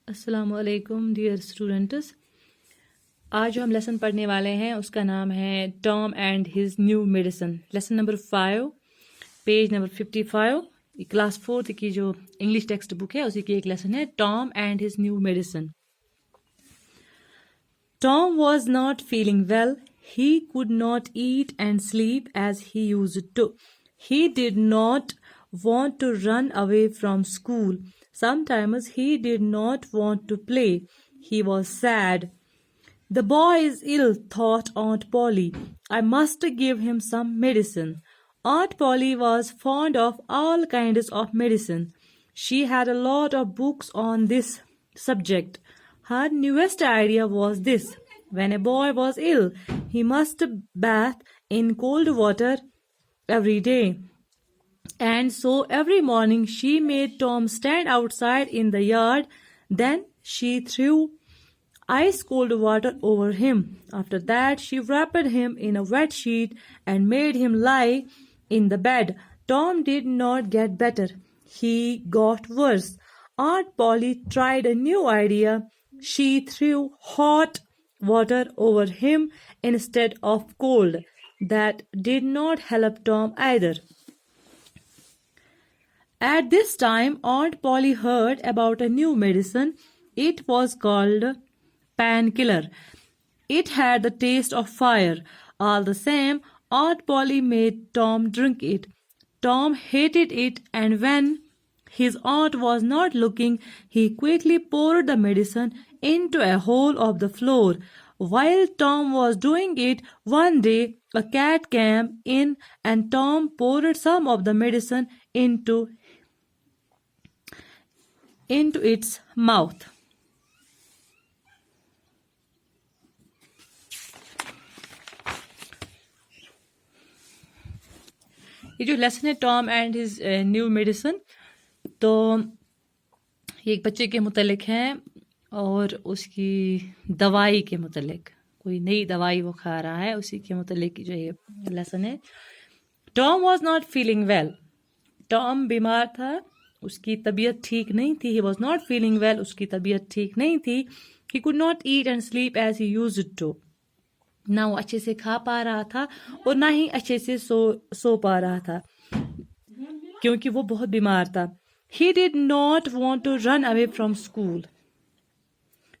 السلام علیکم dear students. آج جو ہم لیسن پڑھنے والے ہیں اس کا نام ہے Tom and his new medicine. Lesson number 5 page number 55. Class 4 کی جو انگلش ٹیکسٹ بک ہے اسی کی ایک لیسن ہے Tom and his new medicine. Tom was not feeling well. He could not eat and sleep as he used to. He did not want to run away from school. Sometimes he did not want to play. He was sad. The boy is ill, thought Aunt Polly. I must give him some medicine. Aunt Polly was fond of all kinds of medicine. She had a lot of books on this subject. Her newest idea was this. When a boy was ill, he must bath in cold water every day. And so every morning she made Tom stand outside in the yard. Then she threw ice cold water over him. After that she wrapped him in a wet sheet and made him lie in the bed. Tom did not get better. He got worse. Aunt Polly tried a new idea. She threw hot water over him instead of cold. That did not help Tom either. At this time, Aunt Polly heard about a new medicine. It was called painkiller. It had the taste of fire. All the same, Aunt Polly made Tom drink it. Tom hated it, and when his aunt was not looking, he quickly poured the medicine into a hole of the floor. While Tom was doing it, one day a cat came in and Tom poured some of the medicine into its mouth. یہ جو lesson ہے Tom and his new medicine, تو یہ ایک بچے کے متعلق ہے اور اس کی دوائی کے متعلق، کوئی نئی دوائی وہ کھا رہا ہے، اسی کے متعلق جو یہ لیسن ہے. Tom was not feeling well. Tom بیمار تھا، اس کی طبیعت ٹھیک نہیں تھی. He was not feeling well, اس کی طبیعت ٹھیک نہیں تھی. He could not eat and sleep as he used to. نہ وہ اچھے سے کھا پا رہا تھا اور نہ ہی اچھے سے سو پا رہا تھا کیونکہ وہ بہت بیمار تھا. He did not want to run away from school.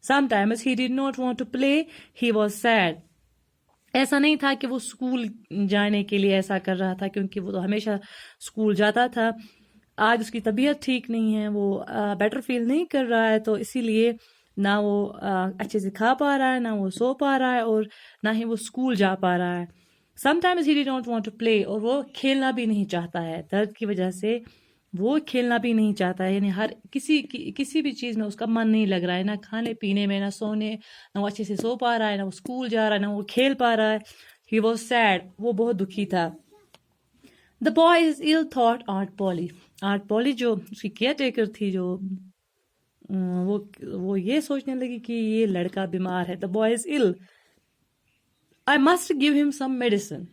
Sometimes he did not want to play. He was sad. ایسا نہیں تھا کہ وہ اسکول جانے کے لیے ایسا کر رہا تھا کیونکہ وہ تو ہمیشہ اسکول جاتا تھا. آج اس کی طبیعت ٹھیک نہیں ہے، وہ بیٹر فیل نہیں کر رہا ہے، تو اسی لیے نہ وہ اچھے سے کھا پا رہا ہے، نہ وہ سو پا رہا ہے، اور نہ ہی وہ اسکول جا پا رہا ہے. Sometimes he did not want to play. اور وہ کھیلنا بھی نہیں چاہتا ہے. درد کی وجہ سے وہ کھیلنا بھی نہیں چاہتا ہے، یعنی ہر کسی بھی چیز میں اس کا من نہیں لگ رہا ہے، نہ کھانے پینے میں، نہ سونے، نہ وہ اچھے سے سو پا رہا ہے، نہ وہ اسکول جا رہا ہے، نہ وہ کھیل پا رہا ہے. He was sad. وہ بہت دکھی تھا. The boy is ill, thought Aunt Polly. Aunt Polly جو اس کی کیئر ٹیکر تھی، جو وہ یہ سوچنے لگی کہ یہ لڑکا بیمار ہے. The boy is ill. I must give him some medicine.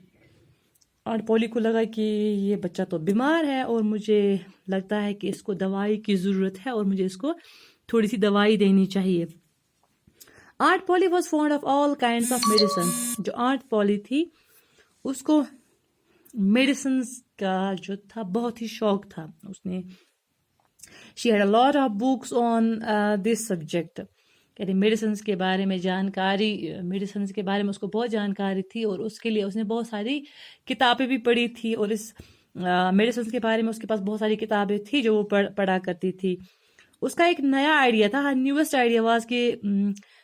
Aunt Polly کو لگا کہ یہ بچہ تو بیمار ہے اور مجھے لگتا ہے کہ اس کو دوائی کی ضرورت ہے اور مجھے اس کو تھوڑی سی دوائی دینی چاہیے. Aunt Polly was fond of all kinds of medicine. جو آنٹ پولی تھی اس کو میڈیسنس کا جو تھا بہت ہی شوق تھا. اس نے she had a lot of books on this subject. یعنی میڈیسنس کے بارے میں میڈیسنس کے بارے میں اس کو بہت جانکاری تھی، اور اس کے لیے اس نے بہت ساری کتابیں بھی پڑھی تھی، اور اس میڈیسنس کے بارے میں اس کے پاس بہت ساری کتابیں تھی جو وہ پڑھا کرتی تھی. اس کا ایک نیا آئیڈیا تھا. ہر نیوسٹ آئیڈیا واز کہ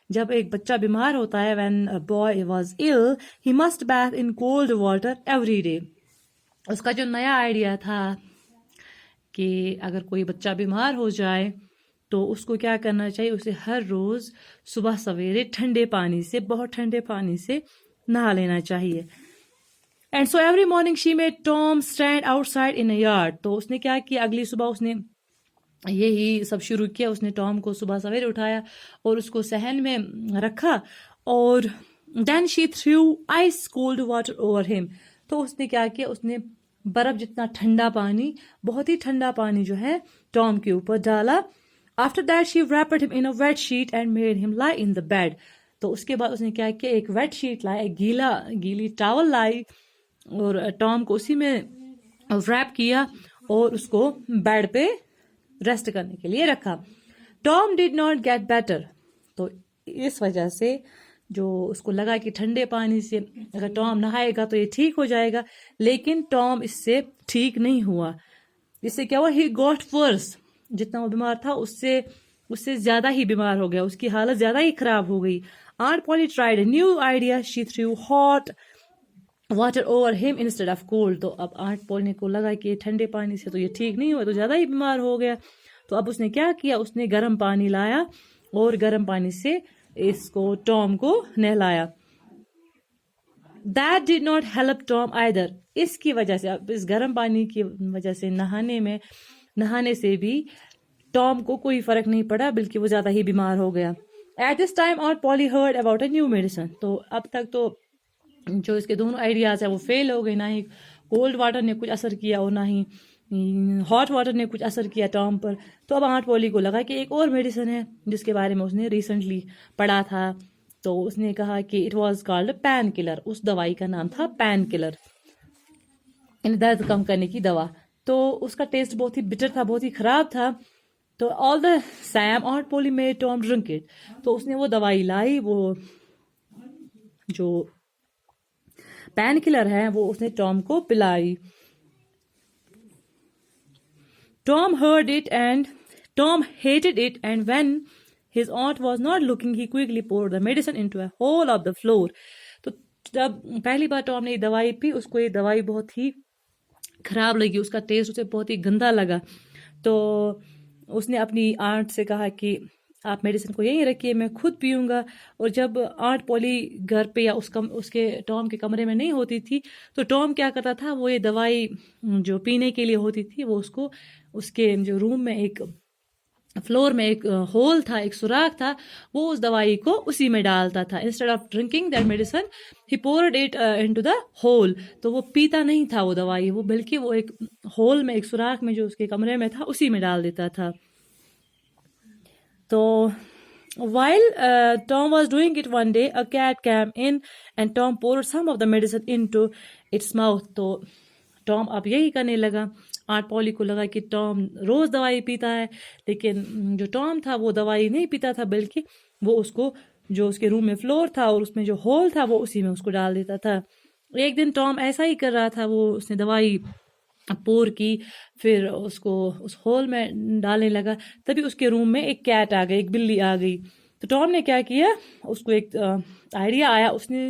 جب ایک بچہ بیمار ہوتا ہے، when boy was ill he must bath in cold water every day. اس کا جو نیا آئیڈیا تھا کہ اگر کوئی بچہ بیمار ہو جائے تو اس کو کیا کرنا چاہیے، اسے ہر روز صبح سویرے بہت ٹھنڈے پانی سے نہا لینا چاہیے. And so every morning she made Tom stand out side in a yard. تو اس نے کیا کیا، اگلی صبح اس نے یہی سب شروع کیا. اس نے ٹام کو صبح سویرے اٹھایا اور اس کو صحن میں رکھا، اور then she threw ice cold water over him. تو اس نے کیا کیا، اس نے برف جتنا ٹھنڈا پانی، بہت ہی ٹھنڈا پانی جو ہے ٹام کے اوپر ڈالا، After that she wrapped him in a wet sheet and made him lie in the bed. تو اس کے بعد اس نے کیا کیا, ایک ویٹ شیٹ لایا, ایک گیلی ٹاول لائی اور ٹام کو اسی میں ریپ کیا اور اس کو بیڈ پہ ریسٹ کرنے کے لیے رکھا. Tom did not get better. تو اس وجہ سے جو اس کو لگا کہ ٹھنڈے پانی سے اگر ٹام نہائے گا تو یہ ٹھیک ہو جائے گا, لیکن ٹام اس سے ٹھیک نہیں ہوا. اس سے کیا ہوا, ہی گاٹ ورس. جتنا وہ بیمار تھا اس سے زیادہ ہی بیمار ہو گیا, اس کی حالت زیادہ ہی خراب ہو گئی. Aunt Polly tried a new idea. She threw hot water over him instead of cold. تو اب آنٹ پولی کو لگا کہ ٹھنڈے پانی سے تو یہ ٹھیک نہیں ہوا, تو زیادہ ہی بیمار ہو گیا. تو اب اس نے کیا کیا, اس نے گرم پانی لایا اور گرم پانی سے اس کو ٹام کو نہلایا. That did not help Tom either. اس کی وجہ سے, اب اس گرم پانی کی وجہ سے نہانے سے بھی ٹام کو کوئی فرق نہیں پڑا, بلکہ وہ زیادہ ہی بیمار ہو گیا. At this time Aunt Polly heard about a new medicine. تو اب تک تو جو اس کے دونوں آئیڈیاز ہیں وہ فیل ہو گئے. نہ ہی کولڈ واٹر نے کچھ اثر کیا اور نہ ہی ہاٹ واٹر نے کچھ اثر کیا ٹام پر. تو اب آنٹ پولی کو لگا کہ ایک اور میڈیسن ہے جس کے بارے میں اس نے ریسنٹلی پڑھا تھا. تو اس نے کہا کہ it was called pain killer. اس دوائی کا نام تھا پین کلر, یعنی درد کم کرنے کی دوا. تو اس کا ٹیسٹ بہت ہی بٹر تھا, بہت ہی خراب تھا. تو all the same aunt Polly made Tom drink it. تو اس نے وہ دوائی لائی, وہ جو پین کلر ہے وہ اس نے ٹام کو پلائی. Tom heard it and Tom hated it, and when his aunt was not looking he quickly poured the medicine into a hole of the floor. تو جب پہلی بار ٹام نے یہ دوائی پی, اس کو یہ دوائی بہت ہی خراب لگی, اس کا ٹیسٹ اسے بہت ہی گندا لگا. تو اس نے اپنی آنٹ سے کہا کہ آپ میڈیسن کو یہیں رکھیے, میں خود پیوں گا. اور جب آنٹ پولی گھر پہ یا اس کے ٹام کے کمرے میں نہیں ہوتی تھی تو ٹام کیا کرتا تھا, وہ یہ دوائی جو پینے کے لیے ہوتی تھی وہ اس کو اس کے جو روم میں ایک فلور میں ایک ہول تھا, ایک سوراخ تھا, وہ اس دوائی کو اسی میں ڈالتا تھا. Instead of drinking that medicine he poured it into the whole. تو وہ پیتا نہیں تھا وہ دوائی, وہ بلکہ وہ ایک ہول میں, ایک سوراخ میں جو اس کے کمرے میں تھا اسی میں ڈال دیتا تھا. تو while Tom was doing it one day, a cat came in and Tom poured some of the medicine into its mouth. تو ٹام اب یہی کرنے لگا. آنٹ پولی کو لگا کہ ٹام روز دوائی پیتا ہے, لیکن جو ٹام تھا وہ دوائی نہیں پیتا تھا, بلکہ وہ اس کو جو اس کے روم میں فلور تھا اور اس میں جو ہول تھا وہ اسی میں اس کو ڈال دیتا تھا. ایک دن ٹام ایسا ہی کر رہا تھا, وہ اس نے دوائی پور کی, پھر اس کو اس ہول میں ڈالنے لگا. تبھی اس کے روم میں ایک کیٹ آ گئی, ایک بلی آ گئی. تو ٹام نے کیا کیا, اس کو ایک آئیڈیا آیا, اس نے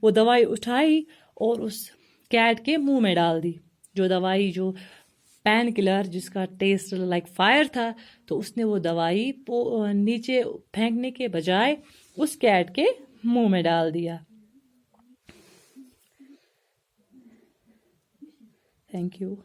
وہ دوائی اٹھائی اور اس کیٹ کے منہ میں ڈال دی. جو دوائی جو پین کلر جس کا ٹیسٹ لائک فائر تھا, تو اس نے وہ دوائی نیچے پھینکنے کے بجائے اس کیٹ کے منہ میں ڈال دیا. Thank you.